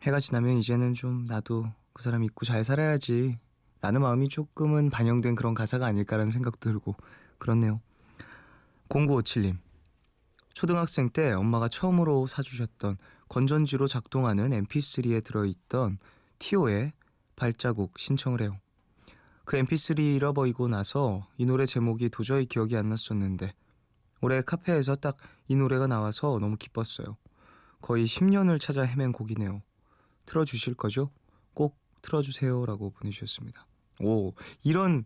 해가 지나면 이제는 좀 나도 그 사람 잊고 잘 살아야지 라는 마음이 조금은 반영된 그런 가사가 아닐까라는 생각도 들고 그렇네요. 0957님 초등학생 때 엄마가 처음으로 사주셨던 건전지로 작동하는 mp3에 들어있던 티오의 발자국 신청을 해요. 그 mp3 잃어버리고 나서 이 노래 제목이 도저히 기억이 안 났었는데 올해 카페에서 딱 이 노래가 나와서 너무 기뻤어요. 거의 10년을 찾아 헤맨 곡이네요. 틀어주실 거죠? 꼭 틀어주세요 라고 보내주셨습니다. 오, 이런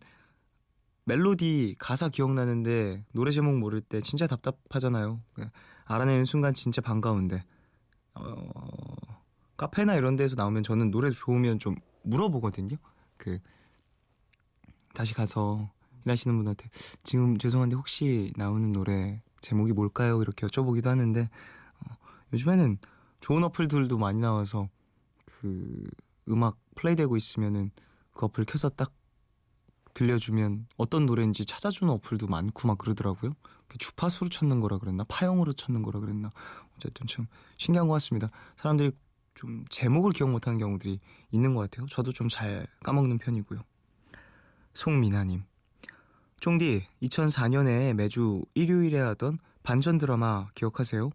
멜로디 가사 기억나는데 노래 제목 모를 때 진짜 답답하잖아요. 알아내는 순간 진짜 반가운데 카페나 이런 데서 나오면 저는 노래 좋으면 좀 물어보거든요. 다시 가서 일하시는 분한테 지금 죄송한데 혹시 나오는 노래 제목이 뭘까요? 이렇게 여쭤보기도 하는데 요즘에는 좋은 어플들도 많이 나와서 그 음악 플레이되고 있으면은 그 어플 켜서 딱 들려주면 어떤 노래인지 찾아주는 어플도 많고 막 그러더라고요. 주파수로 찾는 거라 그랬나 파형으로 찾는 거라 그랬나 어쨌든 참 신기한 것 같습니다. 사람들이 좀 제목을 기억 못하는 경우들이 있는 것 같아요. 저도 좀 잘 까먹는 편이고요. 송민아님 쫑디 2004년에 매주 일요일에 하던 반전 드라마 기억하세요?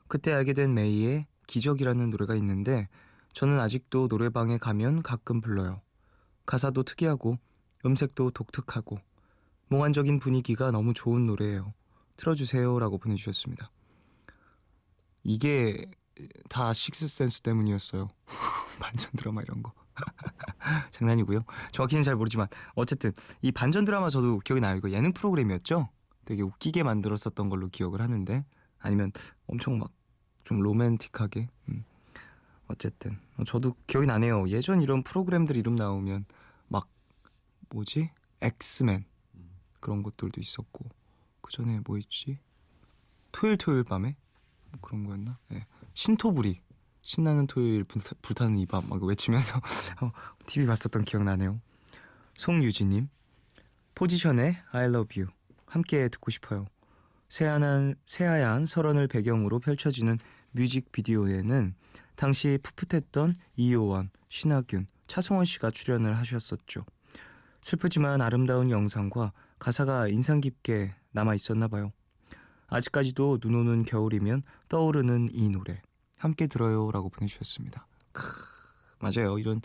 그때 알게 된 메이의 기적이라는 노래가 있는데 저는 아직도 노래방에 가면 가끔 불러요. 가사도 특이하고 음색도 독특하고 몽환적인 분위기가 너무 좋은 노래예요. 틀어주세요 라고 보내주셨습니다. 이게 다 식스센스 때문이었어요. 반전 드라마 이런 거. 장난이고요. 정확히는 잘 모르지만 어쨌든 이 반전 드라마 저도 기억이 나요. 이거 예능 프로그램이었죠? 되게 웃기게 만들었었던 걸로 기억을 하는데 아니면 엄청 막 좀 로맨틱하게 어쨌든 저도 기억이 나네요. 예전 이런 프로그램들 이름 나오면 막 뭐지? 엑스맨 그런 것들도 있었고 그 전에 뭐 있지? 토요일 밤에 뭐 그런 거였나? 네. 신토부리 신나는 토요일 불타는 이 밤 막 외치면서 TV 봤었던 기억 나네요. 송유진님 포지션의 I love you 함께 듣고 싶어요. 새하얀 설원을 배경으로 펼쳐지는 뮤직비디오에는 당시 풋풋했던 이효원, 신하균, 차승원 씨가 출연을 하셨었죠. 슬프지만 아름다운 영상과 가사가 인상 깊게 남아 있었나 봐요. 아직까지도 눈 오는 겨울이면 떠오르는 이 노래 함께 들어요 라고 보내주셨습니다. 맞아요. 이런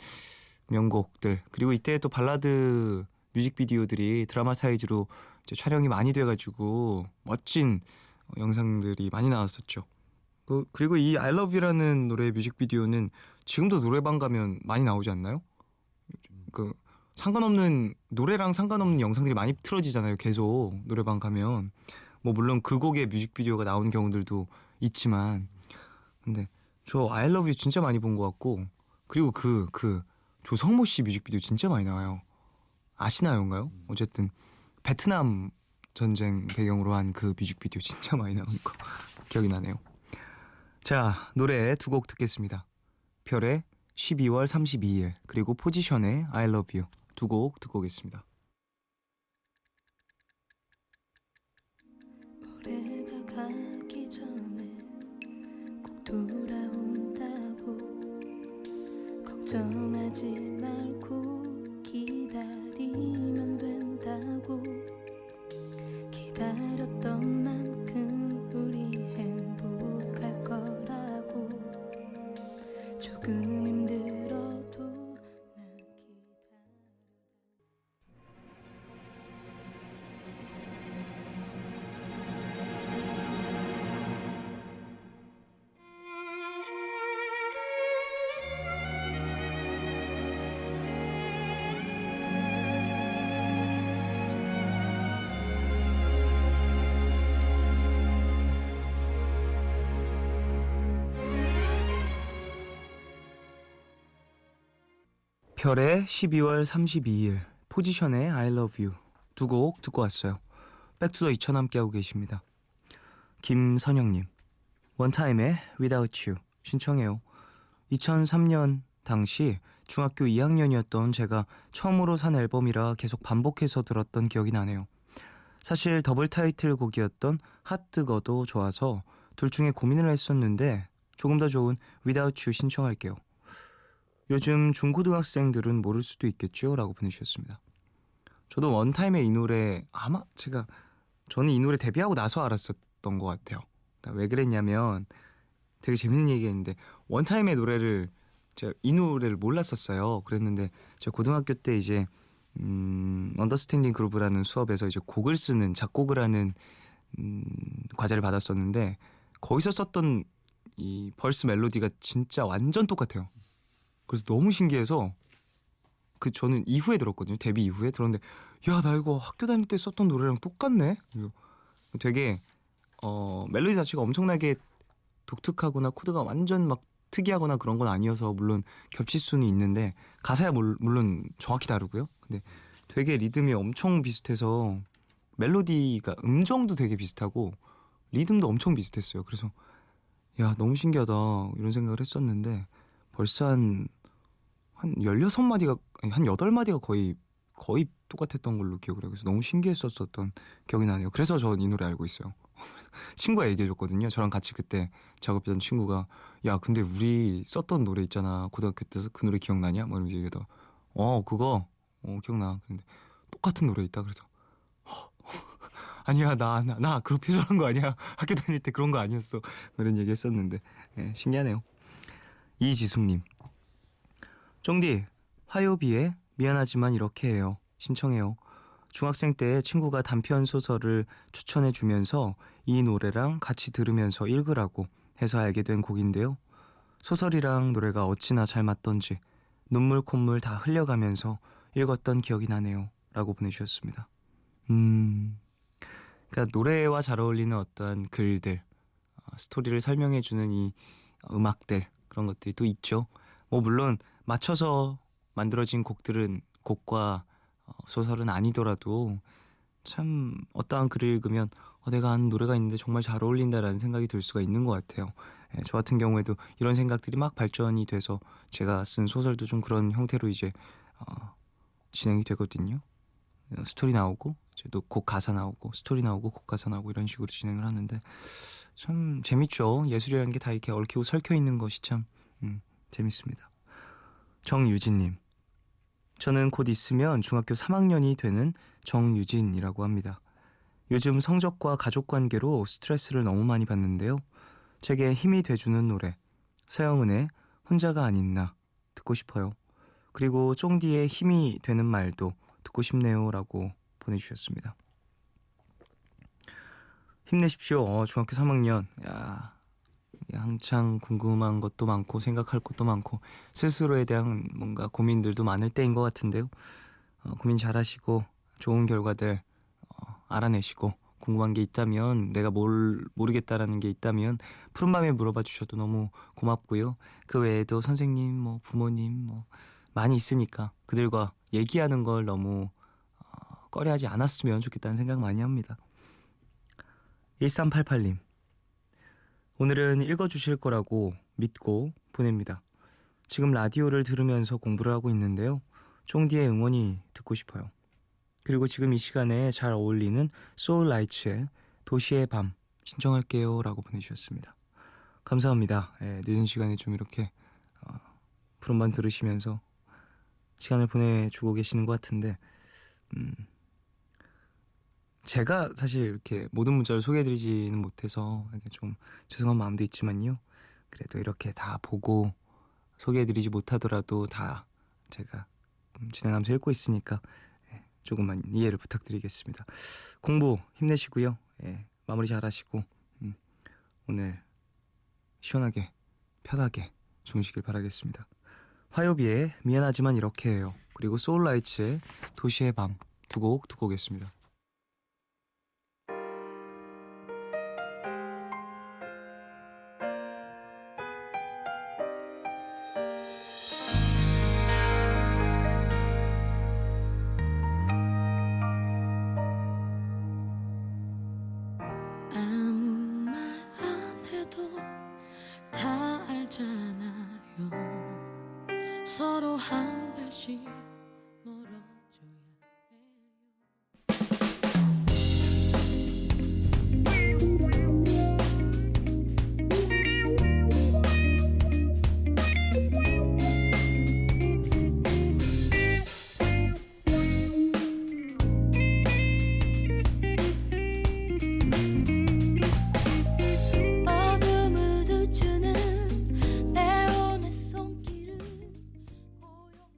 명곡들 그리고 이때 또 발라드 뮤직비디오들이 드라마타이즈로 이제 촬영이 많이 돼가지고 멋진 영상들이 많이 나왔었죠. 그리고 이 I Love You라는 노래의 뮤직비디오는 지금도 노래방 가면 많이 나오지 않나요? 상관없는 노래랑 상관없는 영상들이 많이 틀어지잖아요. 계속 노래방 가면 뭐 물론 그 곡의 뮤직비디오가 나오는 경우들도 있지만 근데 저 I Love You 진짜 많이 본 것 같고 그리고 그 조성모 씨 뮤직비디오 진짜 많이 나와요. 아시나요인가요? 어쨌든 베트남 전쟁 배경으로 한 그 뮤직비디오 진짜 많이 나오는 거 기억이 나네요. 자, 노래 두 곡 듣겠습니다. 별의 12월 32일 그리고 포지션의 I love you 두 곡 듣고 오겠습니다. 올해가 가기 전에 꼭 돌아온다고 걱정하지 말고 기다리면 된다고 기다렸던 만큼 우리 행복할 거라고 조금 힘들어도 날 기다려. 별의 12월 32일, 포지션의 I Love You 두 곡 듣고 왔어요. 백투더 2000 함께하고 계십니다. 김선영님, 원타임의 Without You 신청해요. 2003년 당시 중학교 2학년이었던 제가 처음으로 산 앨범이라 계속 반복해서 들었던 기억이 나네요. 사실 더블 타이틀 곡이었던 핫 뜨거도 좋아서 둘 중에 고민을 했었는데 조금 더 좋은 Without You 신청할게요. 요즘 중고등학생들은 모를 수도 있겠죠? 라고 보내주셨습니다. 저도 원타임의 이 노래 저는 이 노래 데뷔하고 나서 알았었던 것 같아요. 그러니까 왜 그랬냐면 되게 재밌는 얘기했는데 원타임의 노래를 제가 이 노래를 몰랐었어요. 그랬는데 제가 고등학교 때 이제 언더스탠딩 그루브라는 수업에서 이제 곡을 쓰는 작곡을 하는 과제를 받았었는데 거기서 썼던 이 벌스 멜로디가 진짜 완전 똑같아요. 그래서 너무 신기해서 저는 이후에 들었거든요. 데뷔 이후에 들었는데 야, 나 이거 학교 다닐 때 썼던 노래랑 똑같네. 되게 멜로디 자체가 엄청나게 독특하거나 코드가 완전 막 특이하거나 그런 건 아니어서 물론 겹칠 수는 있는데 가사야 물론 정확히 다르고요. 근데 되게 리듬이 엄청 비슷해서 멜로디가 음정도 되게 비슷하고 리듬도 엄청 비슷했어요. 그래서 야, 너무 신기하다 이런 생각을 했었는데 벌써 한 16마디가 아니 한 8마디가 거의 똑같았던 걸로 기억을 해요. 그래서 너무 신기했었던 기억이 나네요. 그래서 전 이 노래 알고 있어요. 친구가 얘기해줬거든요. 저랑 같이 그때 작업했던 친구가 야, 근데 우리 썼던 노래 있잖아. 고등학교 때 그 노래 기억나냐? 뭐 이러면서 얘기하다가 그거 기억나. 근데 똑같은 노래 있다. 그래서 아니야, 나 그거 표절한 거 아니야. 학교 다닐 때 그런 거 아니었어. 이런 얘기 했었는데 신기하네요. 이지숙님, 쫑디 화요비에 미안하지만 이렇게 해요 신청해요. 중학생 때 친구가 단편 소설을 추천해 주면서 이 노래랑 같이 들으면서 읽으라고 해서 알게 된 곡인데요. 소설이랑 노래가 어찌나 잘 맞던지 눈물 콧물 다 흘려가면서 읽었던 기억이 나네요 라고 보내주셨습니다. 그러니까 노래와 잘 어울리는 어떠한 글들, 스토리를 설명해주는 이 음악들, 그런 것들이 또 있죠. 물론 맞춰서 만들어진 곡과 소설은 아니더라도 참 어떠한 글을 읽으면 내가 아는 노래가 있는데 정말 잘 어울린다라는 생각이 들 수가 있는 것 같아요. 저 같은 경우에도 이런 생각들이 막 발전이 돼서 제가 쓴 소설도 좀 그런 형태로 이제 진행이 되거든요. 스토리 나오고 이제 또 곡 가사 나오고 스토리 나오고 곡 가사 나오고 이런 식으로 진행을 하는데 참 재밌죠. 예술이라는 게 다 이렇게 얽히고 설켜 있는 것이 참 재밌습니다. 정유진님, 저는 곧 있으면 중학교 3학년이 되는 정유진이라고 합니다. 요즘 성적과 가족관계로 스트레스를 너무 많이 받는데요. 제게 힘이 돼주는 노래 서영은의 혼자가 아닌 나 듣고 싶어요. 그리고 쫑디의 힘이 되는 말도 듣고 싶네요 라고 보내주셨습니다. 힘내십시오. 중학교 3학년. 야, 한창 궁금한 것도 많고 생각할 것도 많고 스스로에 대한 뭔가 고민들도 많을 때인 것 같은데요. 고민 잘하시고 좋은 결과들 알아내시고 궁금한 게 있다면 내가 모르겠다라는 게 있다면 푸른밤에 물어봐 주셔도 너무 고맙고요. 그 외에도 선생님, 부모님 많이 있으니까 그들과 얘기하는 걸 너무 꺼려하지 않았으면 좋겠다는 생각 많이 합니다. 1388님, 오늘은 읽어주실 거라고 믿고 보냅니다. 지금 라디오를 들으면서 공부를 하고 있는데요. 쫑디의 응원이 듣고 싶어요. 그리고 지금 이 시간에 잘 어울리는 소울라이츠의 도시의 밤 신청할게요 라고 보내주셨습니다. 감사합니다. 늦은 시간에 좀 이렇게 푸른밤 들으시면서 시간을 보내주고 계시는 것 같은데 제가 사실 이렇게 모든 문자를 소개해드리지는 못해서 좀 죄송한 마음도 있지만요. 그래도 이렇게 다 보고 소개해드리지 못하더라도 다 제가 진행하면서 읽고 있으니까 조금만 이해를 부탁드리겠습니다. 공부 힘내시고요. 마무리 잘하시고 오늘 시원하게 편하게 주무시길 바라겠습니다. 화요비의 미안하지만 이렇게 해요. 그리고 소울라이츠의 도시의 밤 두 곡 듣고 오겠습니다. 아무 말 안 해도 다 알잖아요. 서로 한 발씩 멀어져야 해요. 어둠을 늦추는 네온의 손길은 고요한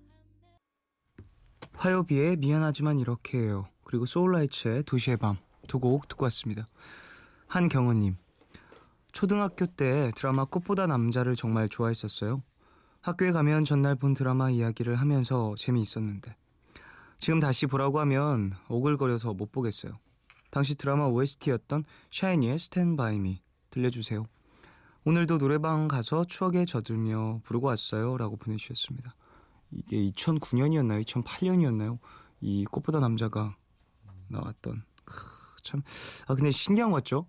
화요비의 미안하지만 이렇게 해요. 그리고 소울라이츠의 도시의 밤 두 곡 듣고 왔습니다. 한경은님, 초등학교 때 드라마 꽃보다 남자를 정말 좋아했었어요. 학교에 가면 전날 본 드라마 이야기를 하면서 재미있었는데 지금 다시 보라고 하면 오글거려서 못 보겠어요. 당시 드라마 OST였던 샤이니의 Stand By Me 들려주세요. 오늘도 노래방 가서 추억에 젖으며 부르고 왔어요 라고 보내주셨습니다. 이게 2009년이었나요? 2008년이었나요? 이 꽃보다 남자가 나왔던 근데 신기한 것 같죠?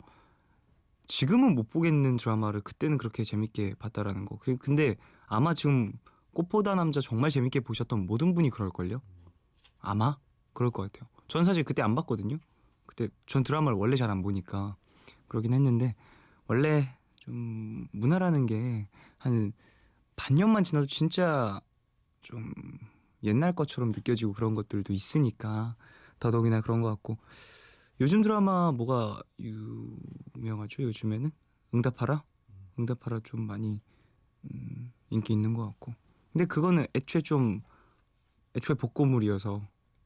지금은 못 보겠는 드라마를 그때는 그렇게 재밌게 봤다라는 거. 근데 아마 지금 꽃보다 남자 정말 재밌게 보셨던 모든 분이 그럴걸요? 아마 그럴 것 같아요. 전 사실 그때 안 봤거든요. 그때 전 드라마를 원래 잘 안 보니까 그러긴 했는데 원래 좀 문화라는 게 한 반년만 지나도 진짜 좀 옛날 것처럼 느껴지고 그런 것들도 있으니까 더더욱이나 그런 것 같고 요즘 드라마 뭐가 유명하죠? 요즘에는 응답하라? 응답하라 좀 많이 인기 있는 것 같고 근데 그거는 애초에 복고물이어서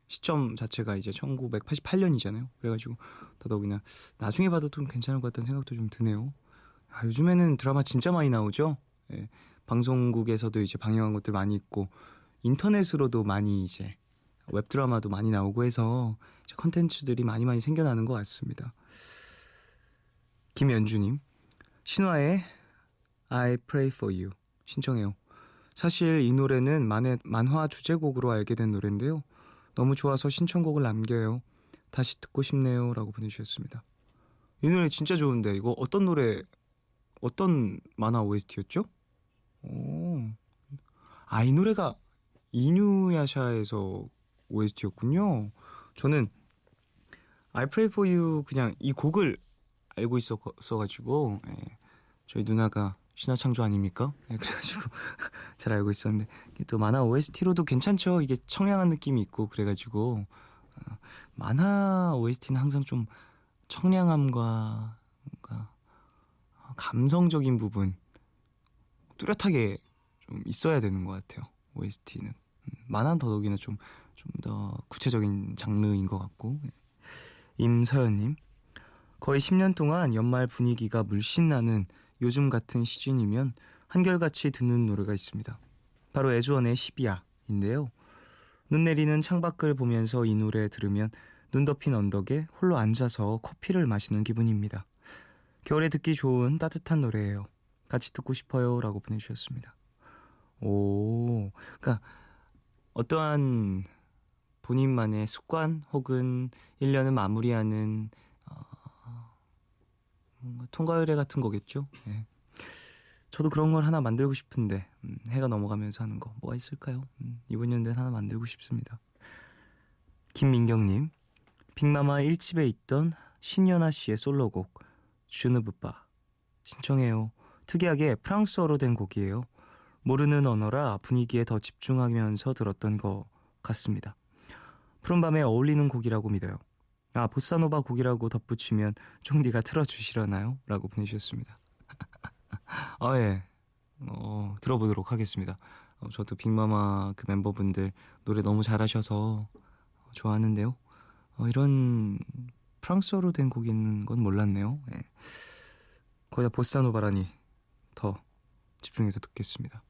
시점 자체가 이제 1988년이잖아요. 그래가지고 더더욱이나 나중에 봐도 좀 괜찮을 것 같다는 생각도 좀 드네요. 요즘에는 드라마 진짜 많이 나오죠. 방송국에서도 이제 방영한 것들 많이 있고 인터넷으로도 많이 이제 웹드라마도 많이 나오고 해서 컨텐츠들이 많이 생겨나는 것 같습니다. 김연주님, 신화의 I Pray For You 신청해요. 사실 이 노래는 만화 주제곡으로 알게 된 노래인데요. 너무 좋아서 신청곡을 남겨요. 다시 듣고 싶네요 라고 보내주셨습니다. 이 노래 진짜 좋은데 이거 어떤 노래 어떤 만화 OST였죠? 이 노래가 이누야샤에서 OST였군요. 저는 I Pray For You 그냥 이 곡을 알고 있어가지고 저희 누나가 신화창조 아닙니까? 그래가지고 잘 알고 있었는데 또 만화 OST로도 괜찮죠. 이게 청량한 느낌이 있고 그래가지고 만화 OST는 항상 좀 청량함과 뭔가 감성적인 부분 뚜렷하게 좀 있어야 되는 것 같아요. OST는 만화는 더더욱이나 좀 더 구체적인 장르인 것 같고. 임서연님, 거의 10년 동안 연말 분위기가 물씬 나는 요즘 같은 시즌이면 한결같이 듣는 노래가 있습니다. 바로 에즈원의 12야인데요. 눈 내리는 창밖을 보면서 이 노래 들으면 눈 덮인 언덕에 홀로 앉아서 커피를 마시는 기분입니다. 겨울에 듣기 좋은 따뜻한 노래예요. 같이 듣고 싶어요 라고 보내주셨습니다. 그러니까 어떠한 본인만의 습관 혹은 1년을 마무리하는 뭔가 통과 의례 같은 거겠죠. 네. 저도 그런 걸 하나 만들고 싶은데 해가 넘어가면서 하는 거 뭐가 있을까요? 이번 연도에 하나 만들고 싶습니다. 김민경님, 빅마마 1집에 있던 신연아 씨의 솔로곡 주누브바 신청해요. 특이하게 프랑스어로 된 곡이에요. 모르는 언어라 분위기에 더 집중하면서 들었던 것 같습니다. 푸른밤에 어울리는 곡이라고 믿어요. 보사노바 곡이라고 덧붙이면 쫑디가 틀어주시려나요? 라고 보내주셨습니다. 예. 들어보도록 하겠습니다. 저도 빅마마 그 멤버분들 노래 너무 잘하셔서 좋아하는데요. 이런 프랑스어로 된 곡이 있는 건 몰랐네요. 예. 거기다 보사노바라니 더 집중해서 듣겠습니다.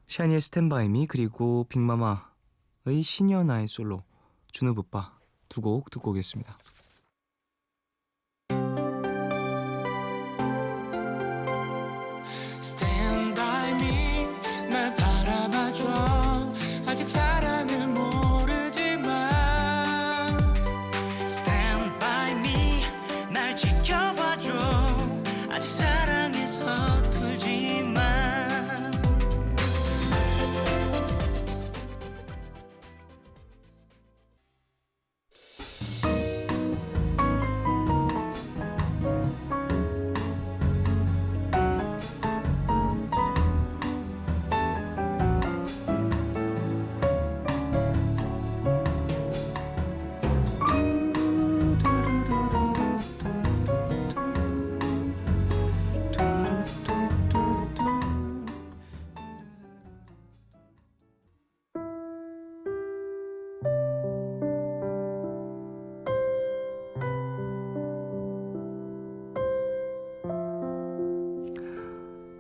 샤이니의 스탠바이미 그리고 빅마마의 시녀 나의 솔로 주누부빠 두 곡 듣고 오겠습니다. Stand by me 날 바라봐줘 아직 사랑을 모르지만 Stand by me 날 지켜봐줘 아직 사랑에 서툴지만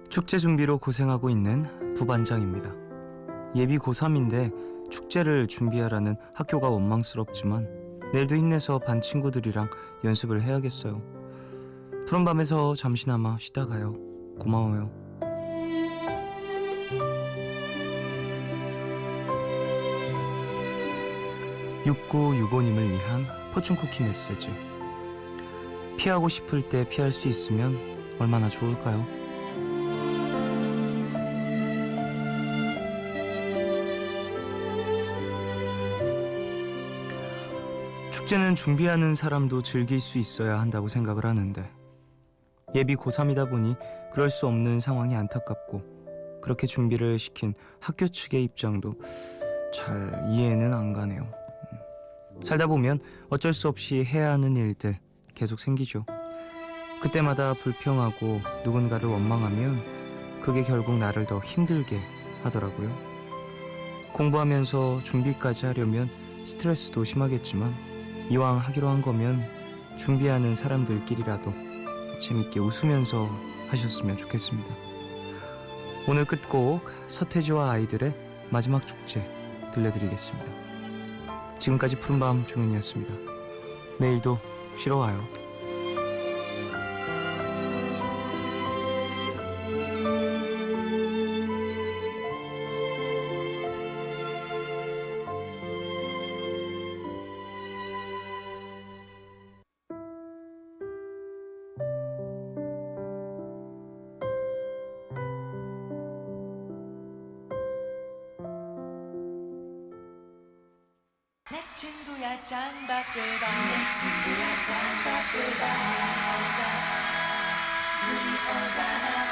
축제 준비로 고생하고 있는 부반장입니다. 예비 고3인데 축제를 준비하라는 학교가 원망스럽지만 내일도 힘내서 반 친구들이랑 연습을 해야겠어요. 푸른밤에서 잠시나마 쉬다 가요. 고마워요. (6965님을) 위한 포춘쿠키 메시지. 피하고 싶을 때 피할 수 있으면 얼마나 좋을까요? 축제는 준비하는 사람도 즐길 수 있어야 한다고 생각을 하는데 예비 고3이다 보니 그럴 수 없는 상황이 안타깝고 그렇게 준비를 시킨 학교 측의 입장도 잘 이해는 안 가네요. 살다 보면 어쩔 수 없이 해야 하는 일들 계속 생기죠. 그때마다 불평하고 누군가를 원망하면 그게 결국 나를 더 힘들게 하더라고요. 공부하면서 준비까지 하려면 스트레스도 심하겠지만 이왕 하기로 한 거면 준비하는 사람들끼리라도 재밌게 웃으면서 하셨으면 좋겠습니다. 오늘 끝곡 서태지와 아이들의 마지막 축제 들려드리겠습니다. 지금까지 푸른밤 종현이었습니다. 내일도 쉬러 와요. 내 친구야 창밖을 봐. 내 친구야 창밖을 봐. 눈이 오잖아.